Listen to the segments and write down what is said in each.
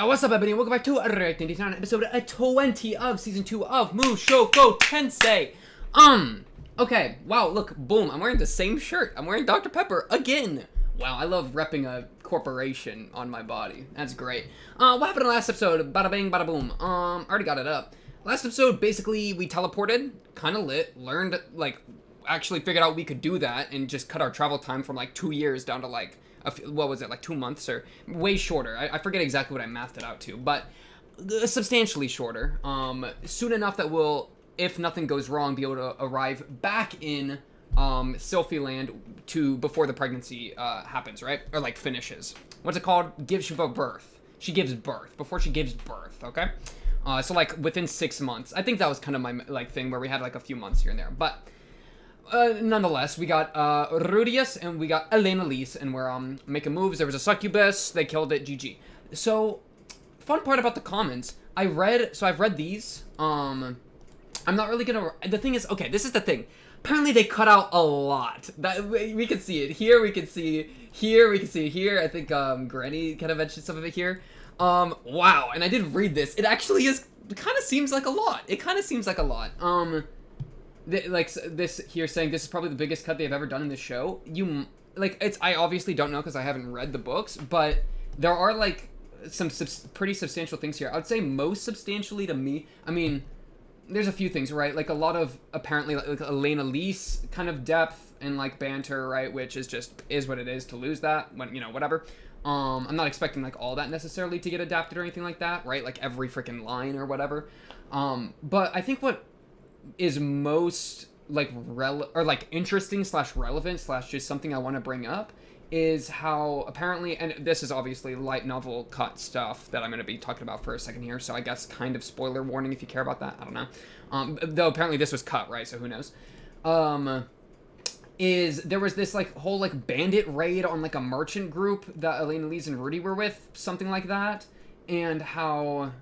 What's up, everybody? Welcome back to episode 20 of season 2 of Mushoku Tensei. Okay, wow, look, boom, I'm wearing the same shirt. I'm wearing Dr. Pepper again. Wow, I love repping a corporation on my body. That's great. What happened in the last episode? Bada bing, bada boom. I already got it up. Last episode, basically, we teleported, kind of lit, learned, like, actually figured out we could do that and just cut our travel time from, like, 2 years down to, like, what was it, like 2 months or way shorter. I forget exactly what I mathed it out to, but substantially shorter. Soon enough that we'll, if nothing goes wrong, be able to arrive back in Sylphie Land before the pregnancy happens, right? Or like finishes. What's it called? Gives birth. She gives birth. Before she gives birth, okay? So like within 6 months. I think that was kind of my like thing where we had like a few months here and there, but nonetheless, we got Rudius and we got Elena Lise, and we're making moves. There was a succubus, they killed it, GG. So, fun part about the comments, I've read these. I'm not really gonna. The thing is, okay, this is the thing. Apparently, they cut out a lot. That we can see it here. We can see it here. We can see it here. I think Granny kind of mentioned some of it here. Wow. And I did read this. It actually is. It kind of seems like a lot. It kind of seems like a lot. Like this here saying this is probably the biggest cut they've ever done in the show. I obviously don't know because I haven't read the books, but there are like some pretty substantial things here. I would say most substantially to me, I mean, there's a few things, right? Like a lot of apparently like Elena Lise kind of depth and like banter, right? Which is what it is to lose that when, you know, whatever. I'm not expecting like all that necessarily to get adapted or anything like that, right? Like every freaking line or whatever. But I think what is most like interesting / relevant / just something I want to bring up is how apparently, and this is obviously light novel cut stuff that I'm going to be talking about for a second here, so I guess kind of spoiler warning if you care about that. I don't know. Though apparently this was cut, right? So who knows? Is there was this like whole like bandit raid on like a merchant group that Elena Lise and Rudy were with, something like that, and how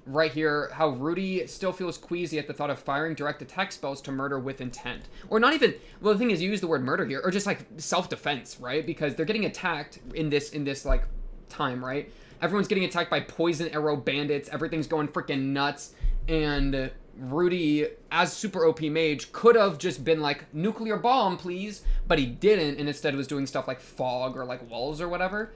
right here, how Rudy still feels queasy at the thought of firing direct attack spells to murder with intent. Or not even, well, the thing is, you use the word murder here, or just like self-defense, right? Because they're getting attacked in this like time, right? Everyone's getting attacked by poison arrow bandits, everything's going freaking nuts, and Rudy, as super OP mage, could have just been like, nuclear bomb, please, but he didn't, and instead was doing stuff like fog or like walls or whatever.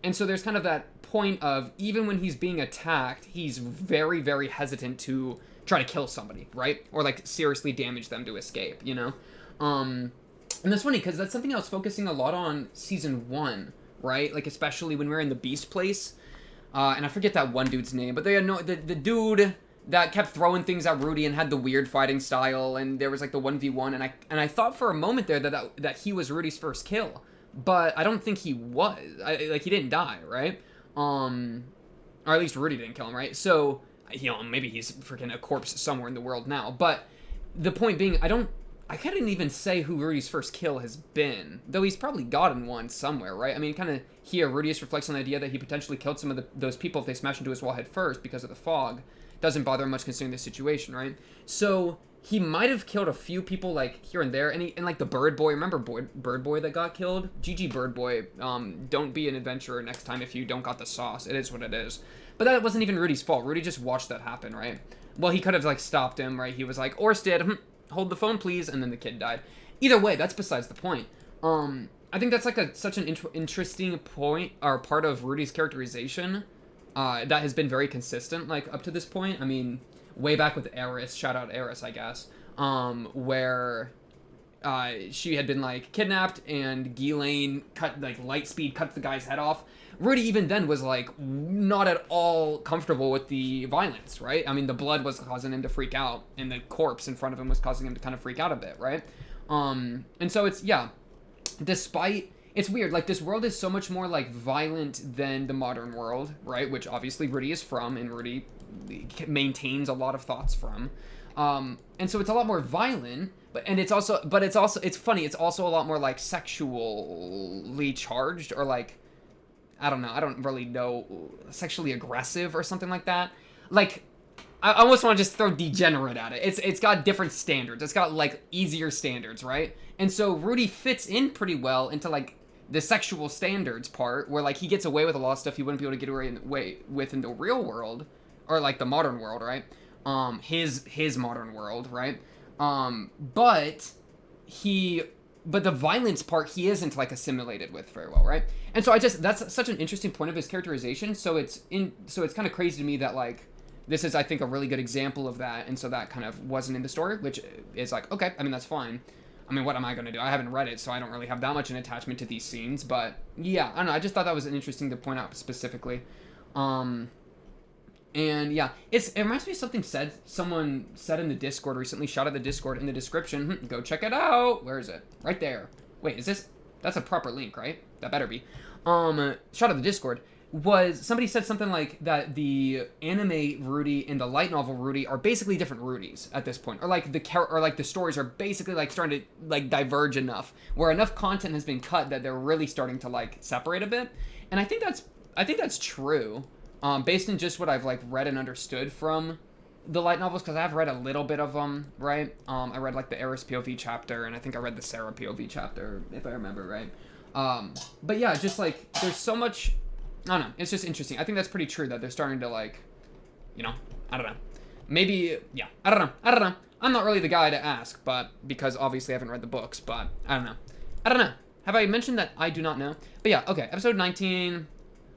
And so there's kind of that point of, even when he's being attacked, he's very, very hesitant to try to kill somebody, right? Or, like, seriously damage them to escape, you know? And that's funny, because that's something I was focusing a lot on Season 1, right? Like, especially when we were in the Beast Place. And I forget that one dude's name, but the dude that kept throwing things at Rudy and had the weird fighting style, and there was, like, the 1v1, and I thought for a moment there that he was Rudy's first kill. But I don't think he was. Like, he didn't die, right? Or at least Rudy didn't kill him, right? So, you know, maybe he's freaking a corpse somewhere in the world now. But the point being, I couldn't even say who Rudy's first kill has been. Though he's probably gotten one somewhere, right? I mean, kind of here, Rudius reflects on the idea that he potentially killed some of those people if they smashed into his wall head first because of the fog. Doesn't bother him much considering the situation, right? So he might have killed a few people, like, here and there, and like, the Bird Boy, remember Bird Boy that got killed? GG Bird Boy, don't be an adventurer next time if you don't got the sauce. It is what it is. But that wasn't even Rudy's fault. Rudy just watched that happen, right? Well, he could have, like, stopped him, right? He was like, Orsted, hold the phone, please, and then the kid died. Either way, that's besides the point. I think that's, like, such an interesting point, or part of Rudy's characterization, that has been very consistent, like, up to this point. I mean, way back with Eris, shout out Eris, I guess, where she had been like kidnapped and Ghislaine cut the guy's head off. Rudy even then was like not at all comfortable with the violence, right? I mean, the blood was causing him to freak out, and the corpse in front of him was causing him to kind of freak out a bit, right? And so it's, yeah, despite, it's weird, like, this world is so much more, like, violent than the modern world, right? Which, obviously, Rudy is from, and Rudy maintains a lot of thoughts from. And so it's a lot more violent, but it's funny, it's also a lot more, like, sexually charged, or, like, I don't really know, sexually aggressive or something like that. Like, I almost want to just throw degenerate at it. It's got different standards. It's got, like, easier standards, right? And so Rudy fits in pretty well into, like, the sexual standards part, where like he gets away with a lot of stuff he wouldn't be able to get away with in the real world, or like the modern world, right? His modern world, right? But the violence part he isn't like assimilated with very well, right? And so that's such an interesting point of his characterization. So it's kind of crazy to me that like this is, I think, a really good example of that, and so that kind of wasn't in the story, which is like, okay, I mean, that's fine. I mean, what am I going to do? I haven't read it, so I don't really have that much an attachment to these scenes, but yeah, I don't know, I just thought that was interesting to point out specifically. And yeah, it reminds me of something someone said in the Discord recently. Shout out the Discord in the description. Go check it out. Where is it? Right there. Wait, is this? That's a proper link, right? That better be. Shout out the Discord. Somebody said something like that the anime Rudy and the light novel Rudy are basically different Rudys at this point, or like the stories are basically like starting to like diverge enough where enough content has been cut that they're really starting to like separate a bit. And I think that's true. Based on just what I've like read and understood from the light novels, because I've read a little bit of them, right? I read like the Eris POV chapter, and I think I read the Sarah POV chapter, if I remember right. But yeah, just like there's so much. I don't know. It's just interesting. I think that's pretty true that they're starting to like, you know, I don't know. Maybe, yeah. I don't know. I'm not really the guy to ask, but because obviously I haven't read the books, but I don't know. Have I mentioned that I do not know? But yeah, okay. Episode 19.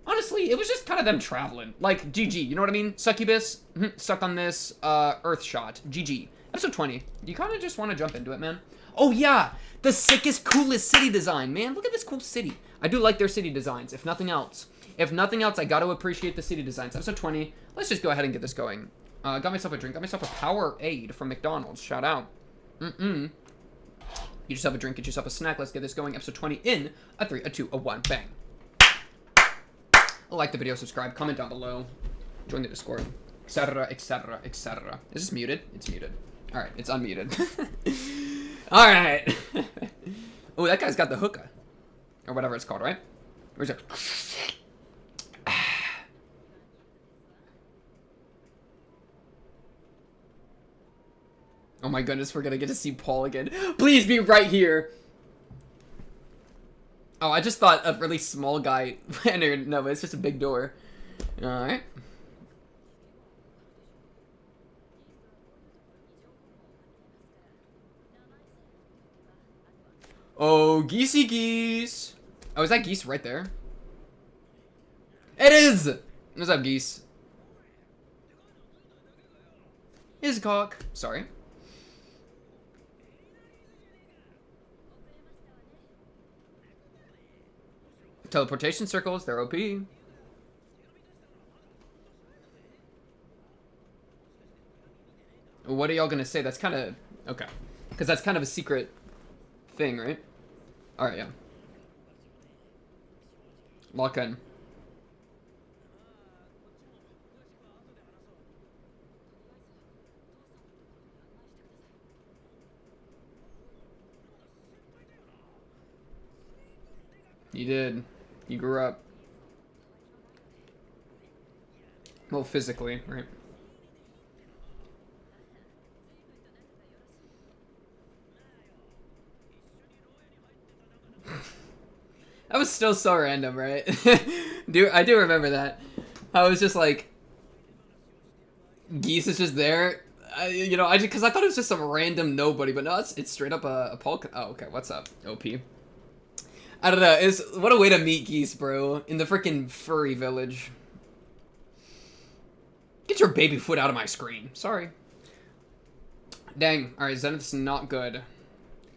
Honestly, it was just kind of them traveling. Like, GG. You know what I mean? Succubus, stuck on this, Earth shot. GG. Episode 20. You kind of just want to jump into it, man. Oh, yeah. The sickest, coolest city design, man. Look at this cool city. I do like their city designs, if nothing else. If nothing else, I got to appreciate the city designs. Episode 20. Let's just go ahead and get this going. Got myself a drink. Got myself a Powerade from McDonald's. Shout out. Get yourself a drink. Get yourself a snack. Let's get this going. Episode 20 in a 3, a 2, a 1. Bang. Like the video, subscribe, comment down below, join the Discord, etc., etc., etc. Is this muted? It's muted. All right, it's unmuted. All right. Oh, that guy's got the hookah, or whatever it's called, right? Where's it? Oh my goodness, we're gonna get to see Paul again. Please be right here. Oh, I just thought a really small guy entered. No, but it's just a big door. Alright. Oh, geesey geese. Oh, is that geese right there? It is! What's up, geese? His cock. Sorry. Teleportation circles, they're OP. What are y'all gonna say? That's kind of... Okay. Because that's kind of a secret thing, right? Alright, yeah. Lock in. You did. You grew up. Well, physically, right? That was still so random, right? I do remember that. I was just like, geese is just there. You know, because I thought it was just some random nobody, but no, it's straight up a Paul. Oh, okay. What's up, OP? I don't know. What a way to meet geese, bro. In the freaking furry village. Get your baby foot out of my screen. Sorry. Dang. Alright, Zenith's not good.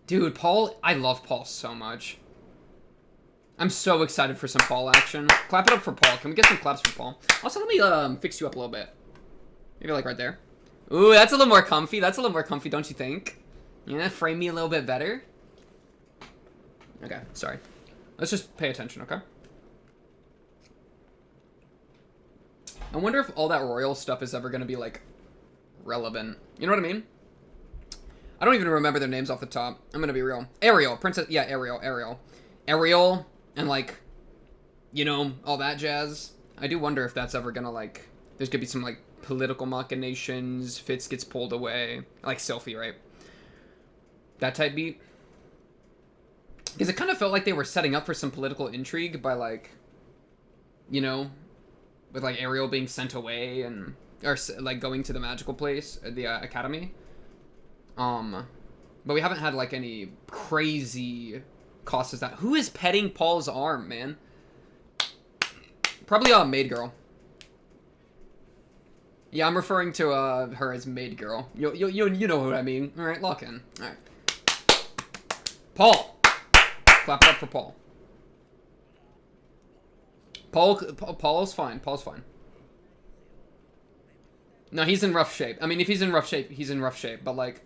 Dude, Paul. I love Paul so much. I'm so excited for some Paul action. Clap it up for Paul. Can we get some claps for Paul? Also, let me fix you up a little bit. Maybe like right there. Ooh, that's a little more comfy. That's a little more comfy, don't you think? You know, frame me a little bit better. Okay, sorry. Let's just pay attention, okay? I wonder if all that royal stuff is ever going to be, like, relevant. You know what I mean? I don't even remember their names off the top. I'm going to be real. Ariel. Princess... Yeah, Ariel. Ariel and, like, you know, all that jazz. I do wonder if that's ever going to, like... There's going to be some, like, political machinations. Fitz gets pulled away. Like Sylphie, right? That type beat. Because it kind of felt like they were setting up for some political intrigue by, like, you know, with, like, Ariel being sent away and, or, like, going to the magical place, the academy. But we haven't had, like, any crazy costs as that. Who is petting Paul's arm, man? Probably a maid girl. Yeah, I'm referring to her as maid girl. You know what I mean. All right, lock in. All right. Paul. Clap it up for Paul. Paul's fine. Paul's fine. No, he's in rough shape. I mean, if he's in rough shape, he's in rough shape. But, like...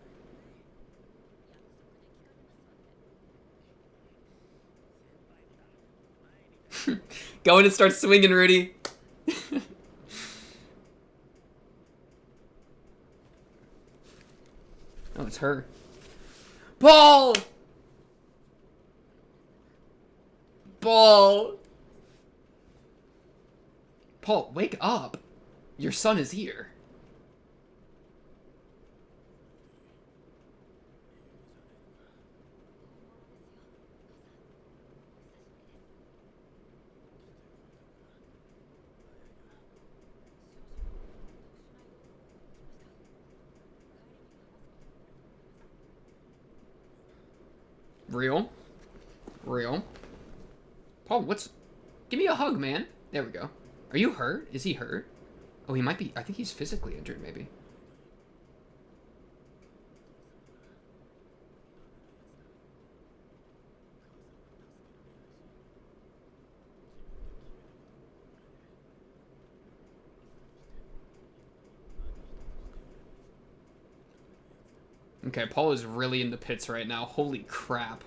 Go in and start swinging, Rudy. Oh, it's her. Paul! Paul! Paul, wake up. Your son is here. Real? Real? Paul, what's... Give me a hug, man. There we go. Are you hurt? Is he hurt? Oh, he might be... I think he's physically injured, maybe. Okay, Paul is really in the pits right now. Holy crap.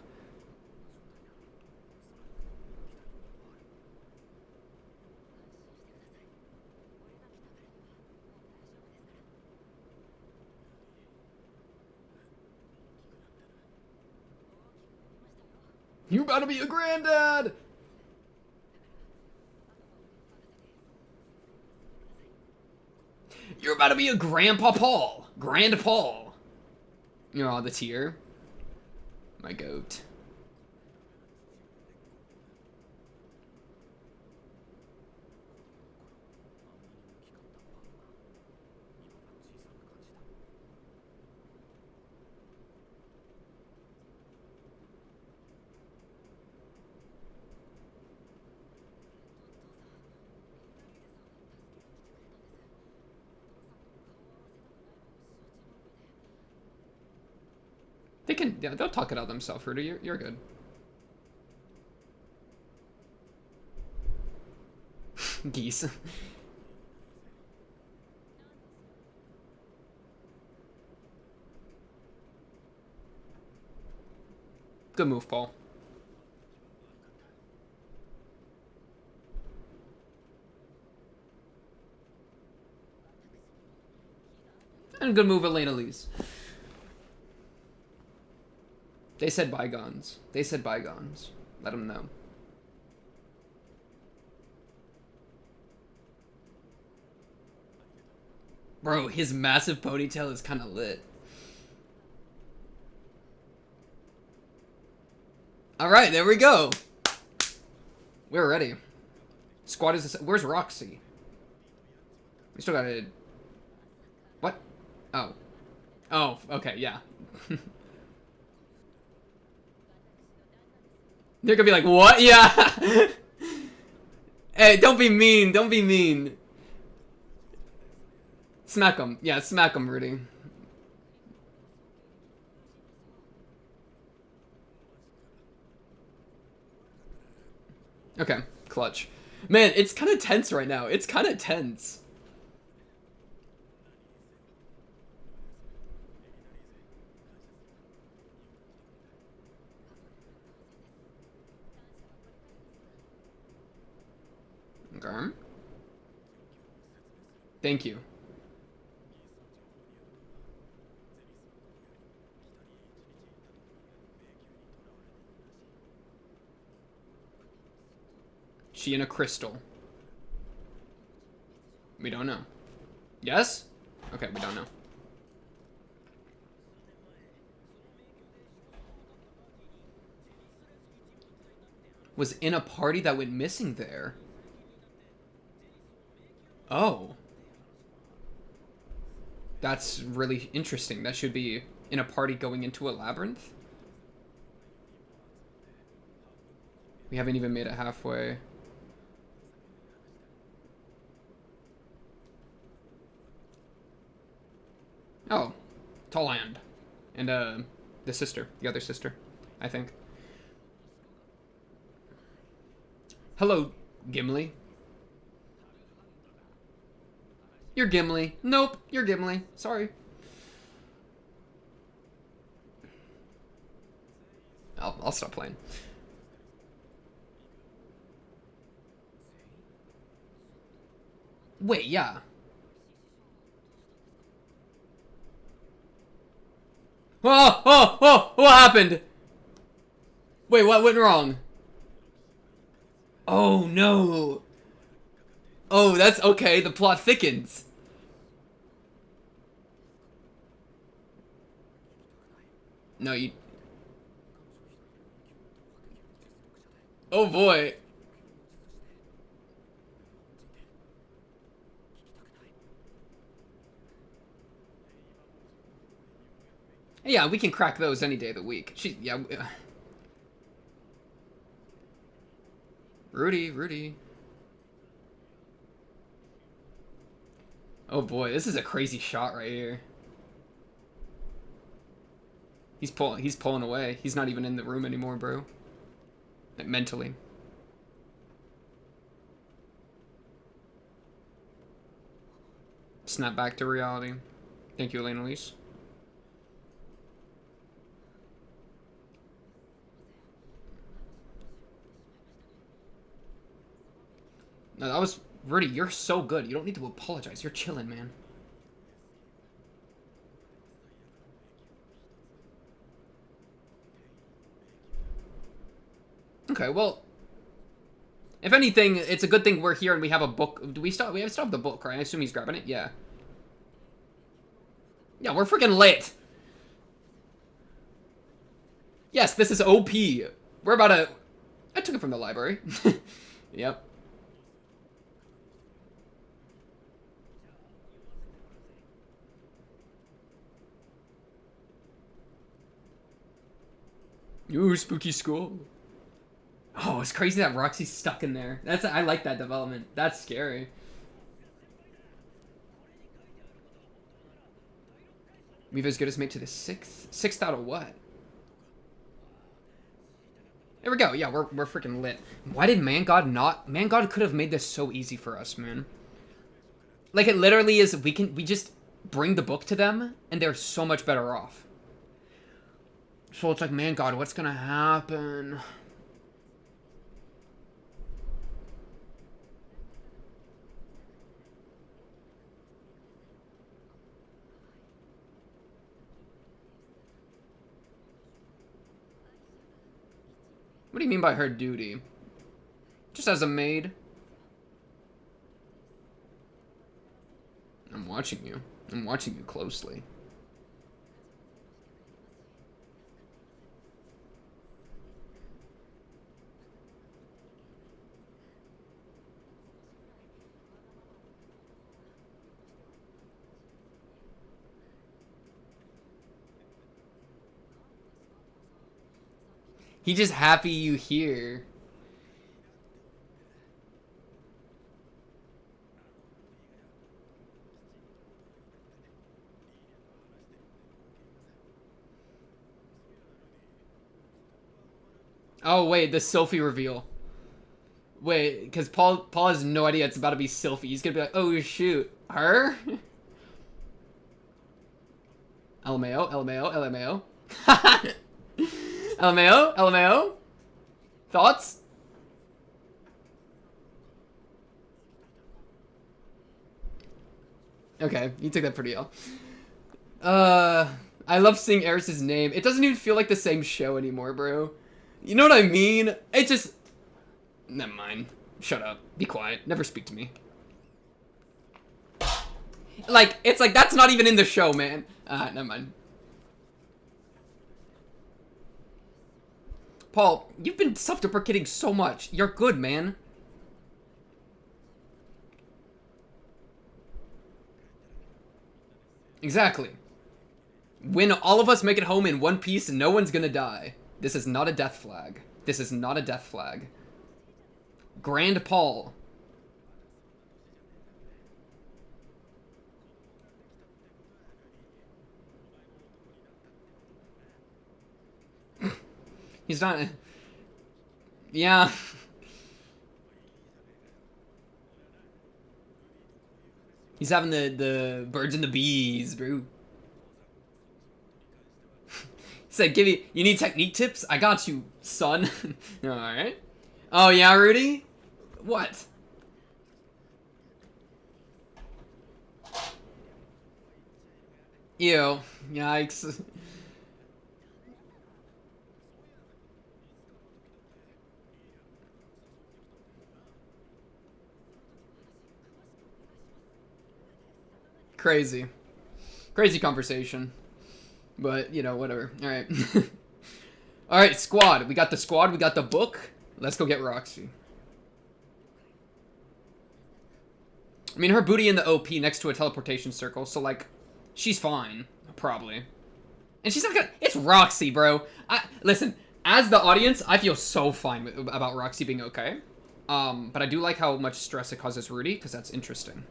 You about to be a granddad! You're about to be a Grandpa Paul. Grand Paul. You know, the tear. My goat. They can, yeah, they'll talk it out themselves, Rudy. You're good. Geese. Good move, Paul. And good move, Elena Lees. They said bygones. They said bygones. Let them know. Bro, his massive ponytail is kind of lit. Alright, there we go. We're ready. Squad is... Where's Roxy? We still gotta... What? Oh. Oh, okay, yeah. They're gonna be like, what? Yeah! Hey, don't be mean. Don't be mean. Smack him. Yeah, smack him, Rudy. Okay, clutch. Man, it's kind of tense right now. It's kind of tense. Okay. Thank you. She in a crystal. We don't know. Yes? Okay, we don't know. was in a party that went missing there. Oh. That's really interesting. That should be in a party going into a labyrinth. We haven't even made it halfway. Oh. Tall Hand. And, the sister. The other sister, I think. Hello, Gimli. You're Gimli. Nope, you're Gimli. Sorry. I'll stop playing. Wait, yeah. Oh, oh, oh, what happened? Wait, what went wrong? Oh, no. Oh, that's okay. The plot thickens. No, you... Oh, boy. Yeah, we can crack those any day of the week. Yeah. Rudy. Oh boy, this is a crazy shot right here. He's pulling away. He's not even in the room anymore, bro. Like, mentally. Snap back to reality. Thank you, Elena Elise. No, that was... Rudy, you're so good. You don't need to apologize. You're chilling, man. Okay, well... If anything, it's a good thing we're here and we have a book. Do we stop? We have to stop the book, right? I assume he's grabbing it? Yeah. Yeah, we're freaking lit. Yes, this is OP. We're about to... I took it from the library. Yep. Ooh, spooky school. Oh, it's crazy that Roxy's stuck in there. I like that development. That's scary. We've as good as made to the sixth out of what? There we go. Yeah, we're freaking lit. Why did Man God not? Man God could have made this so easy for us, man. Like, it literally is. We just bring the book to them, and they're so much better off. So it's like, Man God, what's gonna happen? What do you mean by her duty? Just as a maid? I'm watching you. I'm watching you closely. He's just happy you here. Oh wait, the Sophie reveal. Wait, because Paul has no idea it's about to be Sophie. He's gonna be like, oh shoot, her? LMAO, LMAO, LMAO. LMAO, LMAO. Thoughts? Okay, you took that pretty well. I love seeing Eris's name. It doesn't even feel like the same show anymore, bro. You know what I mean? It just... Never mind. Shut up. Be quiet. Never speak to me. Like, it's like, that's not even in the show, man. Never mind. Paul, you've been self-deprecating so much. You're good, man. Exactly. When all of us make it home in one piece, no one's gonna die. This is not a death flag. This is not a death flag. Grand Paul. He's not... Yeah. He's having the birds and the bees, bro. He said, you need technique tips? I got you, son. Alright. Oh, yeah, Rudy? What? Ew. Yikes. Crazy. Crazy conversation. But, you know, whatever. Alright. Alright, squad. We got the squad. We got the book. Let's go get Roxy. I mean, her booty in the OP next to a teleportation circle, so, like, she's fine. Probably. And she's not gonna... It's Roxy, bro. Listen, as the audience, I feel so fine about Roxy being okay. But I do like how much stress it causes Rudy, because that's interesting.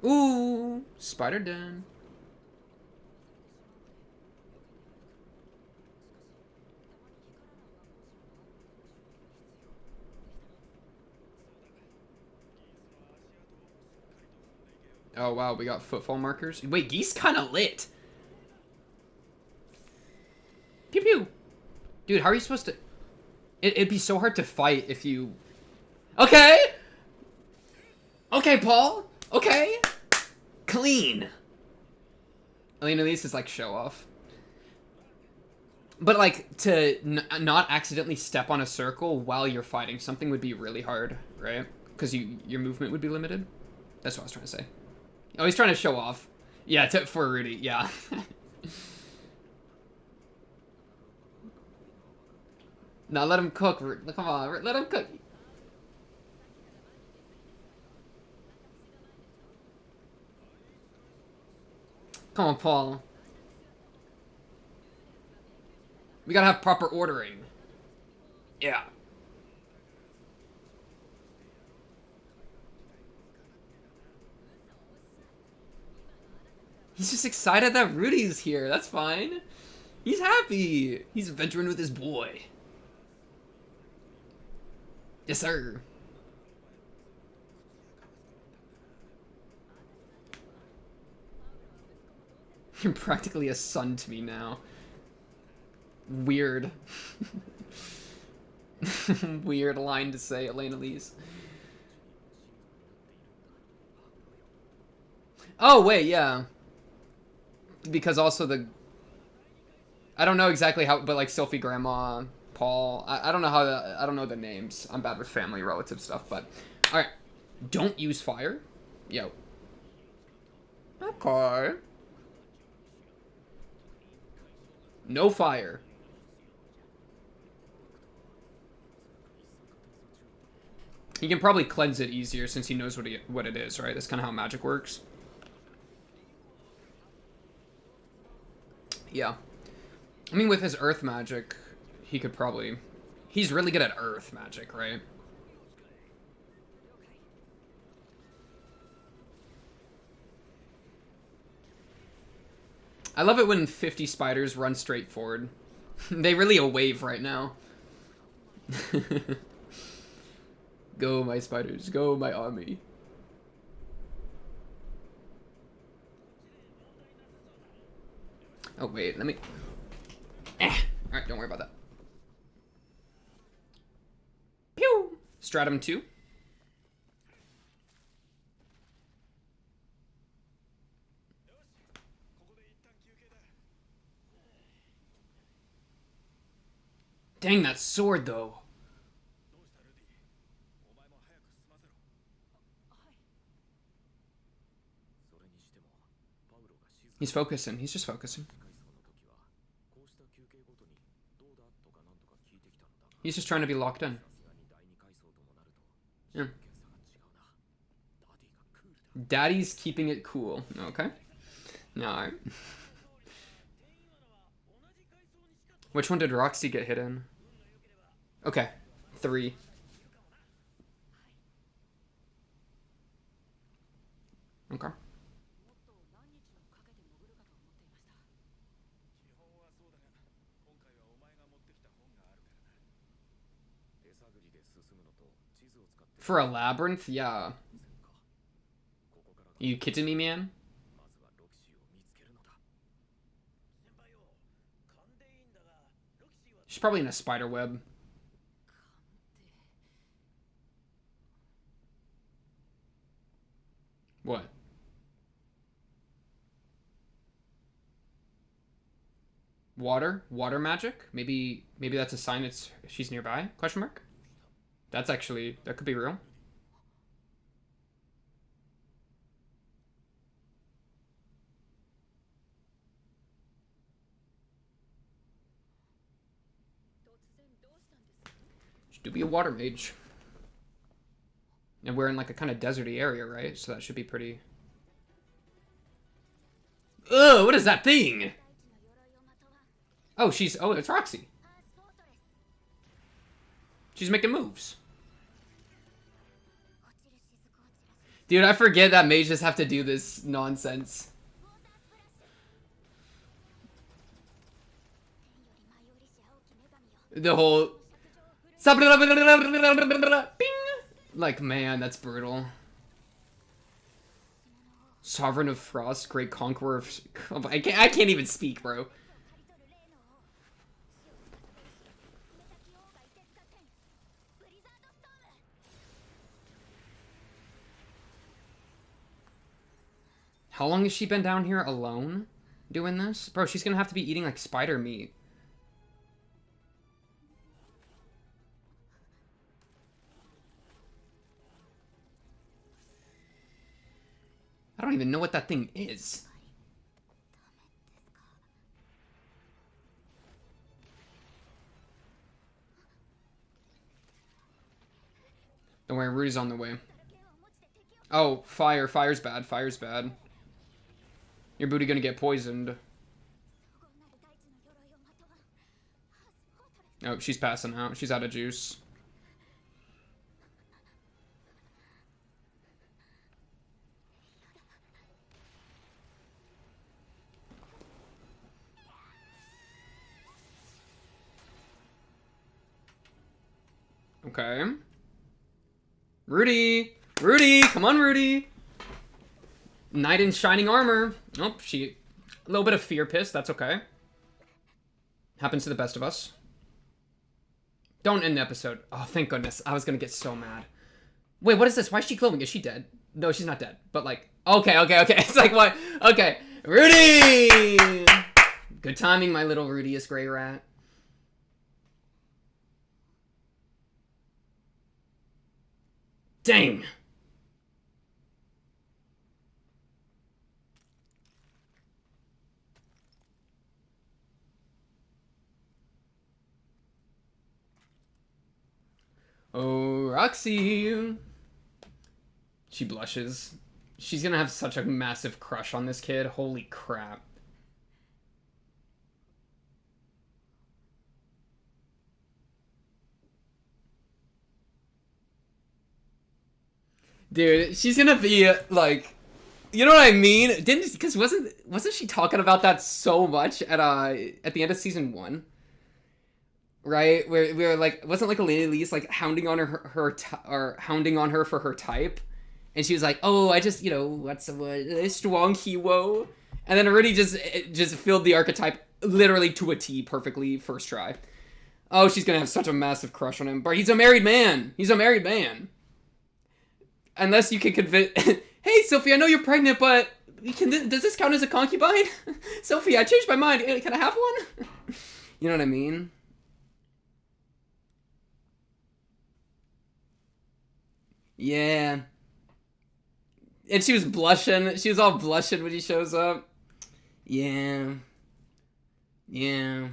Ooh, Spider Den. Oh wow, we got footfall markers. Wait, Geese kind of lit. Pew pew. Dude, how are you supposed to... It'd be so hard to fight if you... Okay! Okay, Paul. Okay. Clean. Elena Elise is like show off. But like to not accidentally step on a circle while you're fighting something would be really hard, right? Because your movement would be limited. That's what I was trying to say. Oh, he's trying to show off. Yeah, for Rudy, yeah. Now let him cook. Come on, let him cook. Come on, Paul. We gotta have proper ordering. Yeah. He's just excited that Rudy's here. That's fine. He's happy. He's adventuring with his boy. Yes, sir. You're practically a son to me now. Weird. Weird line to say, Elena Lee's. Oh, wait, yeah. Because also I don't know exactly how, but like Sophie, Grandma, Paul. I don't know how I don't know the names. I'm bad with family relative stuff, but all right. Don't use fire. Yo. Okay. No fire. He can probably cleanse it easier since he knows what it is, right? That's kind of how magic works. Yeah. I mean, with his earth magic, he could probably... He's really good at earth magic, right? I love it when 50 spiders run straight forward. They really a wave right now. Go, my spiders. Go, my army. Oh, wait. Let me... Alright, don't worry about that. Pew! Stratum 2. Dang, that sword, though. He's focusing. He's just focusing. He's just trying to be locked in. Yeah. Daddy's keeping it cool. Okay. Alright. Which one did Roxy get hit in? Okay. 3. Okay. For a labyrinth? Yeah. You kidding me, man? She's probably in a spider web. What? Water? Water magic? Maybe that's a sign she's nearby? Question mark? That's actually, that could be real. She do be a water mage. And we're in like a kind of deserty area, right? So that should be pretty... Ugh, what is that thing? Oh, oh, it's Roxy. She's making moves. Dude, I forget that mages have to do this nonsense. The whole... Bing! Like, man, that's brutal. Sovereign of Frost, Great Conqueror of... I can't even speak, bro. How long has she been down here alone doing this? Bro, she's gonna have to be eating, like, spider meat. I don't even know what that thing is. Don't worry, Rudy's on the way. Oh, fire. Fire's bad. Fire's bad. Your booty gonna get poisoned. Oh, she's passing out. She's out of juice. Okay. Rudy! Rudy! Come on, Rudy! Knight in shining armor. Oh, a little bit of fear piss. That's okay. Happens to the best of us. Don't end the episode. Oh, thank goodness. I was gonna get so mad. Wait, what is this? Why is she glowing? Is she dead? No, she's not dead. But like, okay. It's like, what? Okay. Rudy! Good timing, my little Rudius gray rat. Dang. Oh, Roxy. She blushes. She's gonna have such a massive crush on this kid. Holy crap. Dude, she's gonna be like, you know what I mean? Because wasn't she talking about that so much at the end of season 1? Right, where we were like, wasn't like Elise like hounding on hounding on her for her type, and she was like, "Oh, I just what's a strong hero," and then already just filled the archetype literally to a T perfectly first try. Oh, she's gonna have such a massive crush on him, but he's a married man. He's a married man. Unless you can convince, hey Sophie, I know you're pregnant, but does this count as a concubine? Sophie, I changed my mind. Can I have one? You know what I mean? Yeah. And she was blushing. She was all blushing when he shows up. Yeah. Yeah.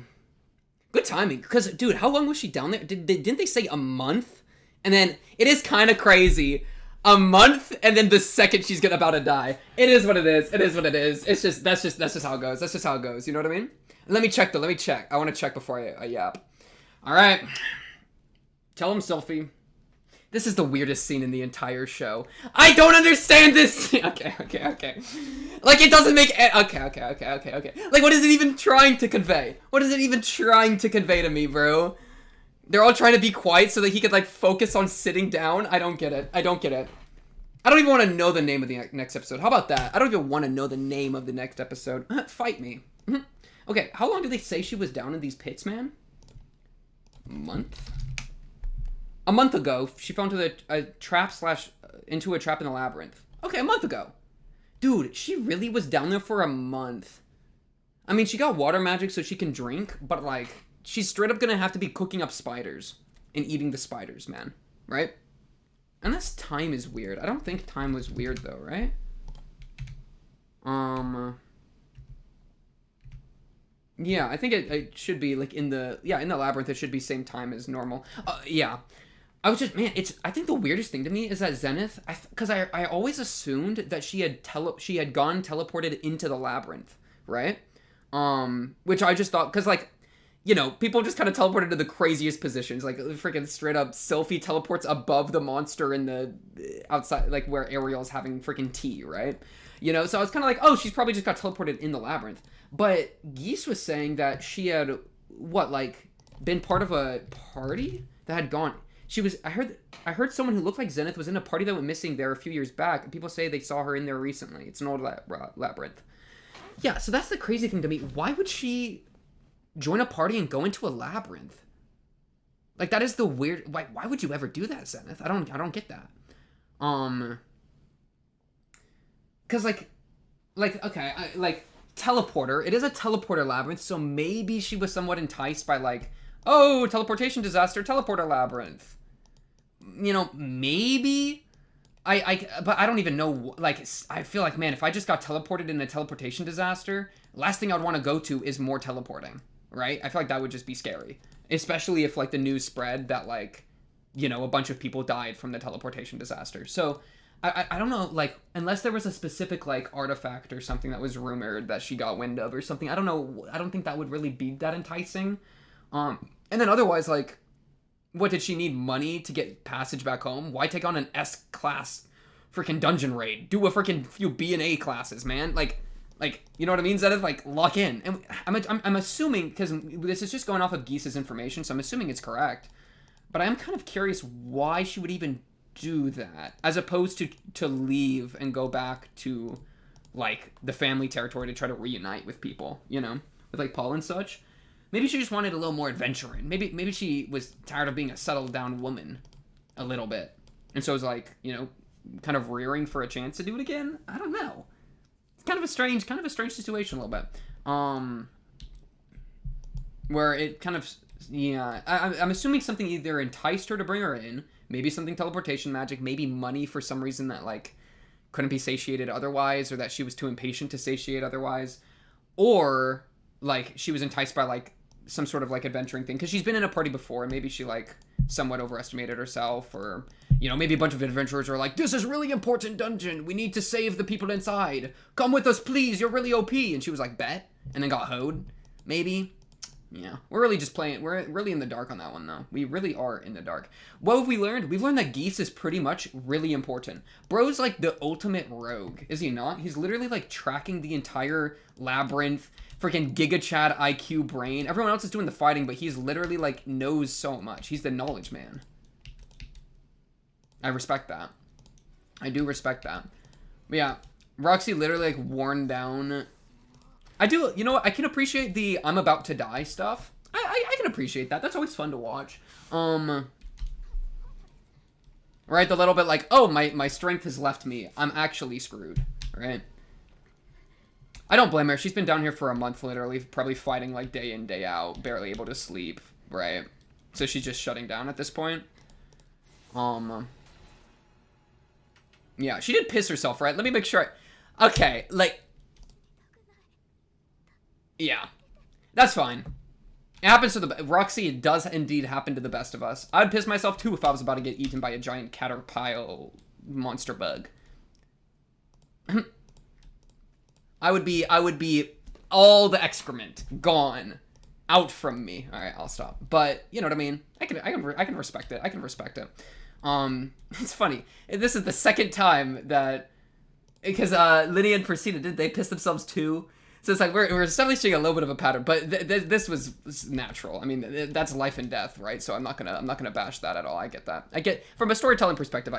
Good timing. Because, dude, how long was she down there? Didn't they say a month? And then, it is kind of crazy. A month, and then the second she's about to die. It is what it is. It is what it is. It's just, that's just how it goes. That's just how it goes. You know what I mean? Let me check, though. Let me check. I want to check before I yap. All right. Tell him, Sylphie. This is the weirdest scene in the entire show. I don't understand this. Okay. Like, it doesn't make... Okay. Like, what is it even trying to convey? What is it even trying to convey to me, bro? They're all trying to be quiet so that he could, like, focus on sitting down. I don't get it. I don't even want to know the name of the next episode. How about that? I don't even want to know the name of the next episode. Fight me. Okay, how long did they say she was down in these pits, man? A month ago, she fell into into a trap in the labyrinth. Okay, a month ago. Dude, she really was down there for a month. I mean, she got water magic so she can drink, but, like, she's straight up gonna have to be cooking up spiders and eating the spiders, man. Right? Unless time is weird. I don't think time was weird, though, right? Yeah, I think it should be, like, in the labyrinth, it should be same time as normal. Yeah. I was just, man, I think the weirdest thing to me is that Zenith, because I always assumed that she had gone teleported into the labyrinth, right? Which I just thought, because, like, you know, people just kind of teleported to the craziest positions, like, freaking straight up, Sylphie teleports above the monster in the, outside, like, where Ariel's having freaking tea, right? You know, so I was kind of like, oh, she's probably just got teleported in the labyrinth. But Geese was saying that she had, been part of a party that had gone... I heard someone who looked like Zenith was in a party that went missing there a few years back, and people say they saw her in there recently. It's an old labyrinth. Yeah, so that's the crazy thing to me. Why would she join a party and go into a labyrinth? Like, that is the weird... Why would you ever do that, Zenith? I don't get that. Because, okay, teleporter. It is a teleporter labyrinth, so maybe she was somewhat enticed by, like, oh, teleportation disaster, teleporter labyrinth. You know, maybe. But I don't even know, like, I feel like, man, if I just got teleported in a teleportation disaster, last thing I'd want to go to is more teleporting, right? I feel like that would just be scary. Especially if, like, the news spread that, like, you know, a bunch of people died from the teleportation disaster. So, I don't know, like, unless there was a specific, like, artifact or something that was rumored that she got wind of or something, I don't know, I don't think that would really be that enticing. And then otherwise, like, what, did she need money to get passage back home? Why take on an S-class freaking dungeon raid? Do a freaking few B and A classes, man. Like, you know what I mean, Zedith? Like, lock in. And I'm assuming, because this is just going off of Geese's information, so I'm assuming it's correct. But I am kind of curious why she would even do that, as opposed to leave and go back to, like, the family territory to try to reunite with people, you know? With, like, Paul and such. Maybe she just wanted a little more adventuring. Maybe she was tired of being a settled down woman a little bit. And so it was like, you know, kind of rearing for a chance to do it again. I don't know. It's kind of a strange situation a little bit. Where it kind of, yeah, I'm assuming something either enticed her to bring her in, maybe something teleportation magic, maybe money for some reason that, like, couldn't be satiated otherwise, or that she was too impatient to satiate otherwise, or, like, she was enticed by, like, some sort of, like, adventuring thing, because she's been in a party before, and maybe she, like, somewhat overestimated herself, or, you know, maybe a bunch of adventurers are like, this is really important dungeon, we need to save the people inside, come with us please, you're really OP, and she was like, bet, and then got hoed, maybe. Yeah, we're really just playing, we're really in the dark on that one, though. We really are in the dark. What have we learned? We've learned that Geese is pretty much really important. Bro's like the ultimate rogue, is he not? He's literally, like, tracking the entire labyrinth, freaking Giga Chad IQ brain. Everyone else is doing the fighting, but he's literally, like, knows so much. He's the knowledge man. I respect that. I do respect that. But yeah, Roxy literally, like, worn down. I do, you know what, I can appreciate the I'm about to die stuff. I can appreciate that. That's always fun to watch. Right, the little bit like, oh, my strength has left me. I'm actually screwed, right? I don't blame her. She's been down here for a month, literally, probably fighting, like, day in, day out, barely able to sleep, right? So she's just shutting down at this point. Yeah, she did piss herself, right? Let me make sure okay, like, yeah, that's fine. It happens to the Roxy. It does indeed happen to the best of us. I'd piss myself too if I was about to get eaten by a giant caterpillar monster bug. I would be all the excrement gone out from me. All right, I'll stop. But you know what I mean. I can respect it. I can respect it. It's funny. This is the second time that because Lydia and Priscilla did they piss themselves too. So it's like we're establishing a little bit of a pattern, but this was natural. I mean, that's life and death, right? So I'm not gonna bash that at all. I get that. I get from a storytelling perspective.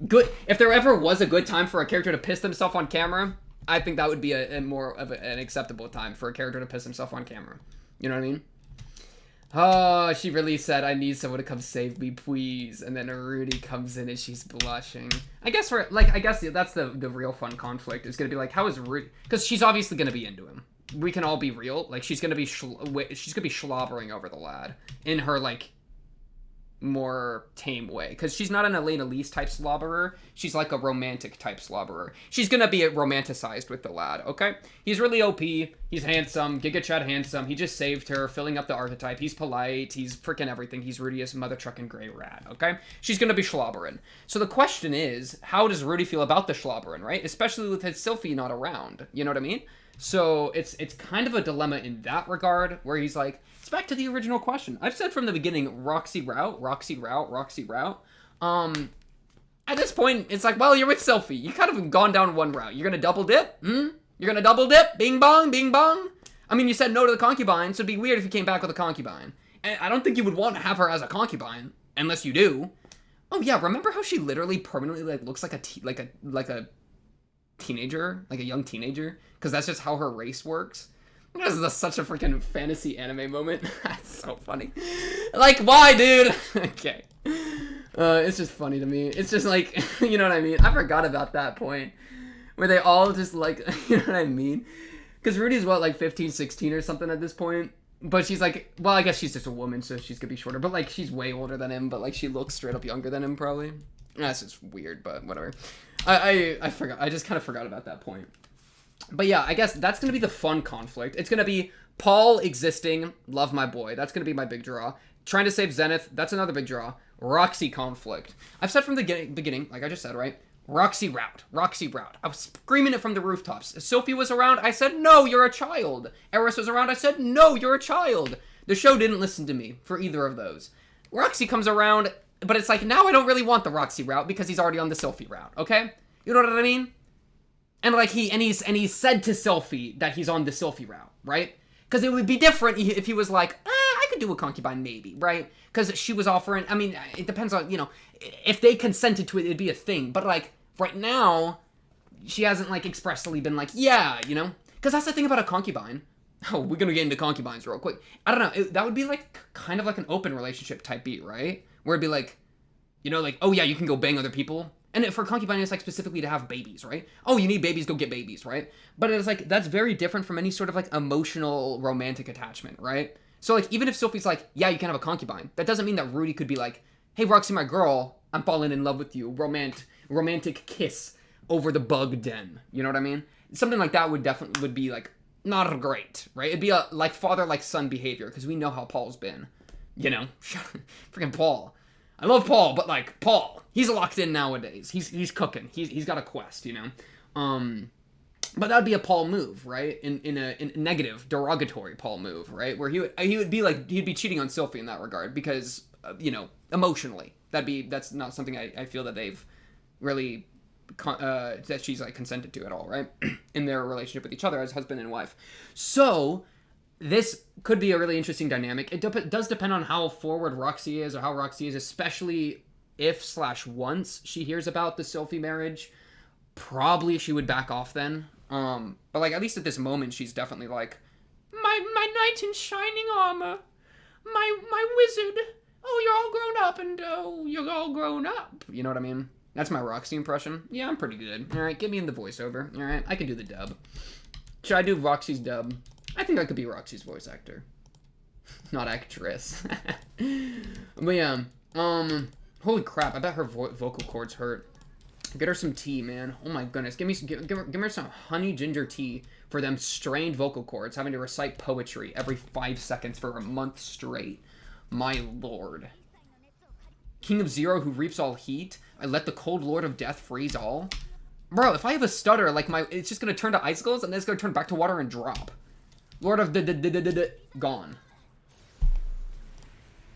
Good. If there ever was a good time for a character to piss themselves on camera, I think that would be a more of an acceptable time for a character to piss himself on camera. You know what I mean? Oh, she really said, "I need someone to come save me, please." And then Rudy comes in and she's blushing. I guess that's the real fun conflict is gonna be like, how is Rudy? Because she's obviously gonna be into him. We can all be real. Like she's gonna be slobbering over the lad in her like more tame way, because she's not an Elena Lee's type slobberer. She's like a romantic type slobberer. She's gonna be romanticized with the lad. Okay, he's really OP. He's handsome, Giga Chad handsome. He just saved her, filling up the archetype. He's polite. He's freaking everything. He's Rudy's mother trucking gray rat. Okay, she's gonna be slobbering. So the question is, how does Rudy feel about the slobbering, right? Especially with his Sylphie not around. You know what I mean? So it's kind of a dilemma in that regard, where he's like, it's back to the original question. I've said from the beginning, Roxy route. At this point, it's like, well, you're with Sylphie. You kind of have gone down one route. You're gonna double dip? You're gonna double dip? Bing bong, bing bong? I mean, you said no to the concubine, so it'd be weird if you came back with a concubine. And I don't think you would want to have her as a concubine, unless you do. Oh yeah, remember how she literally permanently like looks like a teenager, like a young teenager, because that's just how her race works. This is such a freaking fantasy anime moment. That's so funny. Like, why, dude? Okay. It's just funny to me. It's just like, you know what I mean? I forgot about that point where they all just like, you know what I mean? Because Rudy's what, like 15, 16 or something at this point? But she's like, well, I guess she's just a woman, so she's gonna be shorter. But like, she's way older than him, but like, she looks straight up younger than him, probably. That's just weird, but whatever. I forgot. I just kind of forgot about that point. But yeah, I guess that's going to be the fun conflict. It's going to be Paul existing, love my boy. That's going to be my big draw. Trying to save Zenith, that's another big draw. Roxy conflict. I've said from the beginning, like I just said, right? Roxy route. I was screaming it from the rooftops. If Sophie was around, I said, no, you're a child. Eris was around, I said, no, you're a child. The show didn't listen to me for either of those. Roxy comes around, but it's like, now I don't really want the Roxy route because he's already on the Sophie route, okay? You know what I mean? And like he's said to Sylphie that he's on the Sylphie route, right? Because it would be different if he was like, I could do a concubine maybe, right? Because she was offering. I mean, it depends on, you know, if they consented to it, it'd be a thing. But like right now, she hasn't like expressly been like, yeah, you know. Because that's the thing about a concubine. Oh, we're gonna get into concubines real quick. I don't know. That would be like kind of like an open relationship type beat, right? Where it'd be like, you know, like, oh yeah, you can go bang other people. And for concubine, it's like specifically to have babies, right? Oh, you need babies, go get babies, right? But it's like, that's very different from any sort of like emotional romantic attachment, right? So like, even if Sophie's like, yeah, you can have a concubine, that doesn't mean that Rudy could be like, hey, Roxy, my girl, I'm falling in love with you. Romantic kiss over the bug den. You know what I mean? Something like that would be like, not great, right? It'd be a like father, like son behavior, because we know how Paul's been. You know? Freaking Paul. I love Paul, but like Paul, he's locked in nowadays. He's cooking. He's got a quest, you know. But that'd be a Paul move, right? In a negative, derogatory Paul move, right? Where he would be like he'd be cheating on Sylphie in that regard because you know, emotionally that's not something I feel that they've really that she's like consented to at all, right? In their relationship with each other as husband and wife. So this could be a really interesting dynamic. It does depend on how forward Roxy is, or how Roxy is, especially if/once she hears about the Sylphie marriage. Probably she would back off then. But like at least at this moment, she's definitely like, my knight in shining armor, my wizard. Oh, you're all grown up, and oh, you're all grown up. You know what I mean? That's my Roxy impression. Yeah, I'm pretty good. All right, get me in the voiceover. All right, I can do the dub. Should I do Roxy's dub? I think I could be Roxy's voice actor. Not actress. But yeah, holy crap, I bet her vocal cords hurt. Get her some tea, man. Oh my goodness. Give her some honey ginger tea for them strained vocal cords, having to recite poetry every 5 seconds for a month straight. My lord. King of Zero who reaps all heat. I let the cold lord of death freeze all. Bro, if I have a stutter, like it's just gonna turn to icicles and then it's gonna turn back to water and drop. Lord of gone.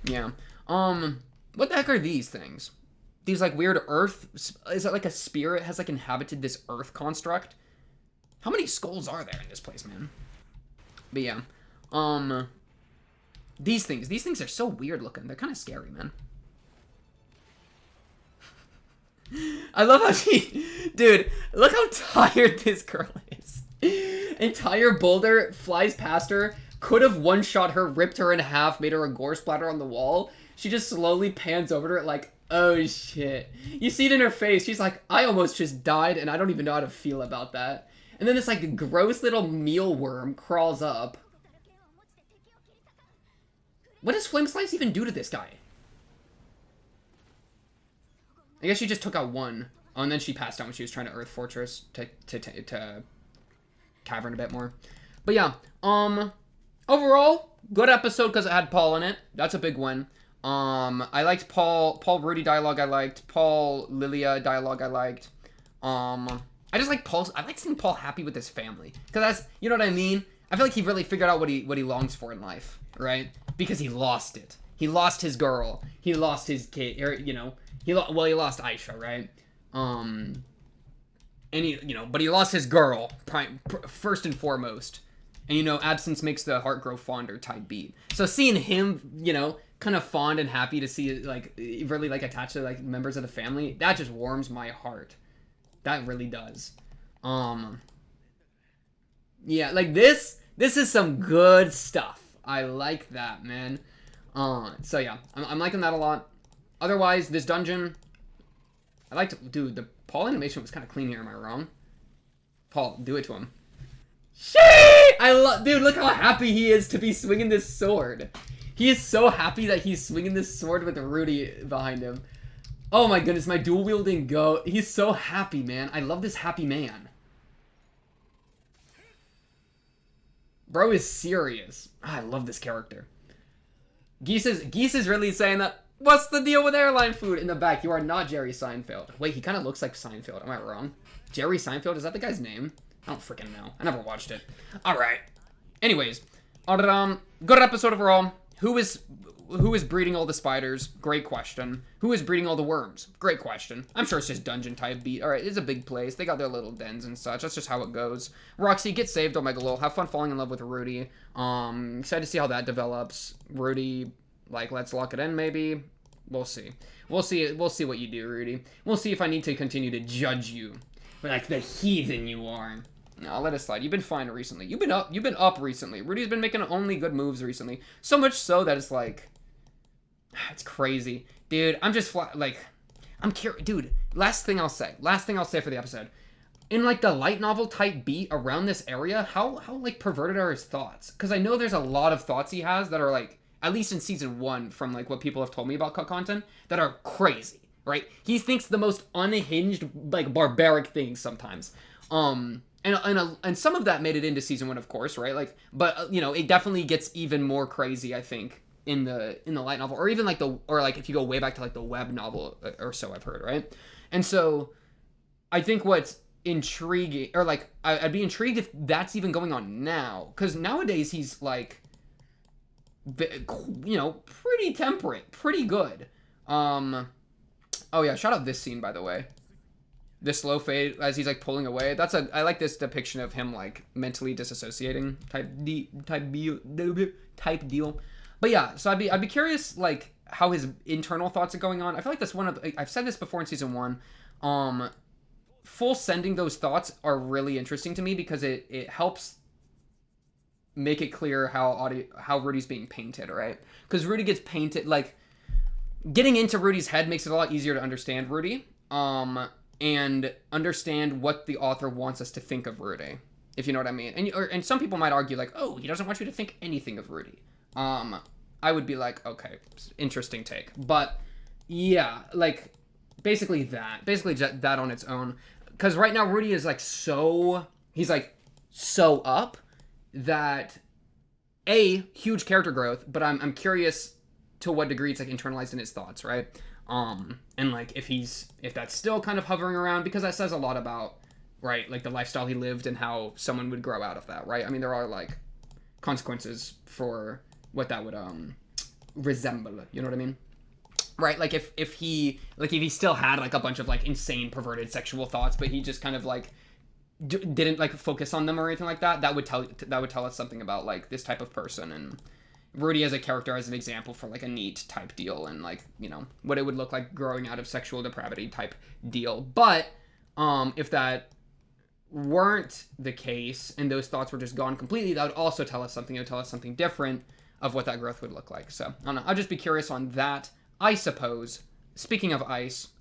Yeah. What the heck are these things? These like weird earth, is it like a spirit has like inhabited this earth construct? How many skulls are there in this place, man? But yeah, these things are so weird looking. They're kind of scary, man. I love how dude, look how tired this girl is. Entire boulder flies past her, could have one-shot her, ripped her in half, made her a gore splatter on the wall. She just slowly pans over to it like, oh shit. You see it in her face. She's like, I almost just died and I don't even know how to feel about that. And then this like gross little mealworm crawls up. What does Flame Slice even do to this guy? I guess she just took out one. Oh, and then she passed out when she was trying to Earth Fortress to cavern a bit more. But yeah, overall, good episode because it had Paul in it. That's a big win. I liked Paul Rudy dialogue. I liked Paul Lilia dialogue. I liked. I just like I like seeing Paul happy with his family because that's, you know what I mean. I feel like he really figured out what he longs for in life, right? Because he lost it. He lost his girl. He lost his kid. Or, you know, he lost Aisha, right? And but he lost his girl first and foremost. And you know, absence makes the heart grow fonder type beat. So seeing him, you know, kind of fond and happy to see like really like attached to like members of the family, that just warms my heart. That really does. Yeah, like this is some good stuff. I like that, man. So yeah, I'm liking that a lot. Otherwise, this dungeon, I liked, dude, the Paul animation was kind of clean here, am I wrong? Paul, do it to him. Shit! Dude, look how happy he is to be swinging this sword. He is so happy that he's swinging this sword with Rudy behind him. Oh my goodness, my dual-wielding goat. He's so happy, man. I love this happy man. Bro is serious. I love this character. Geese is really saying that, what's the deal with airline food? In the back, you are not Jerry Seinfeld. Wait, he kind of looks like Seinfeld. Am I wrong? Jerry Seinfeld? Is that the guy's name? I don't freaking know. I never watched it. Alright. Anyways. Good episode overall. Who is breeding all the spiders? Great question. Who is breeding all the worms? Great question. I'm sure it's just dungeon type beat. Alright, it's a big place. They got their little dens and such. That's just how it goes. Roxy, get saved, Omega Lol. Have fun falling in love with Rudy. Excited to see how that develops. Rudy, like, let's lock it in maybe. We'll see. We'll see what you do, Rudy. We'll see if I need to continue to judge you. Like the heathen you are. No, I'll let it slide. You've been fine recently. You've been up recently. Rudy's been making only good moves recently. So much so that it's like, it's crazy. Dude, I'm just I'm curious. Dude, last thing I'll say for the episode. In like the light novel type beat around this area, how like perverted are his thoughts? Because I know there's a lot of thoughts he has that are like, at least in season 1 from like what people have told me about cut content, that are crazy, right? He thinks the most unhinged, like barbaric things sometimes. And some of that made it into season 1, of course, right? Like, but you know, it definitely gets even more crazy, I think, in the light novel, or even like if you go way back to like the web novel or so, I've heard, right? And so I think what's intriguing, or like I'd be intrigued if that's even going on now, because nowadays he's like, you know, pretty temperate, pretty good. Oh yeah, shout out this scene, by the way. This slow fade as he's like pulling away. I like this depiction of him like mentally disassociating type deal. But yeah, so I'd be curious like how his internal thoughts are going on. I feel like that's one of, I've said this before in season 1. Full sending those thoughts are really interesting to me because it helps make it clear how Rudy's being painted, right? Because Rudy gets painted, like, getting into Rudy's head makes it a lot easier to understand Rudy, and understand what the author wants us to think of Rudy, if you know what I mean. And some people might argue, like, oh, he doesn't want you to think anything of Rudy. I would be like, okay, interesting take. But, yeah, like, basically that on its own. Because right now Rudy is like he's like so up that huge character growth, but I'm curious to what degree it's like internalized in his thoughts, right? And like if that's still kind of hovering around, because that says a lot about, right, like the lifestyle he lived and how someone would grow out of that, right? I mean, there are like consequences for what that would resemble, you know what I mean? Right, like if he still had like a bunch of like insane perverted sexual thoughts, but he just kind of like didn't like focus on them or anything like that, that would tell us something about like this type of person. And Rudy as a character as an example for like a neat type deal, and like, you know, what it would look like growing out of sexual depravity type deal. But if that weren't the case and those thoughts were just gone completely, that would also tell us something. It would tell us something different of what that growth would look like. So I don't know, I'll just be curious on that, I suppose. Speaking of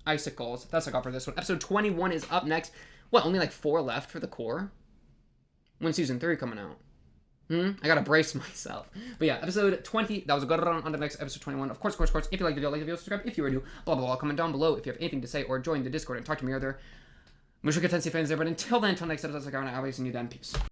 icicles, that's like all for this one. Episode 21 is up next. What, only like 4 left for the core? When's season 3 coming out? I gotta brace myself. But yeah, episode 20, that was a good run. On the next episode 21. Of course, if you like the video, subscribe. If you are new, blah, blah, blah. Comment down below if you have anything to say, or join the Discord and talk to me or other Mushoku Tensei fans there. But until then, until next episode, I'll be seeing you then. Peace.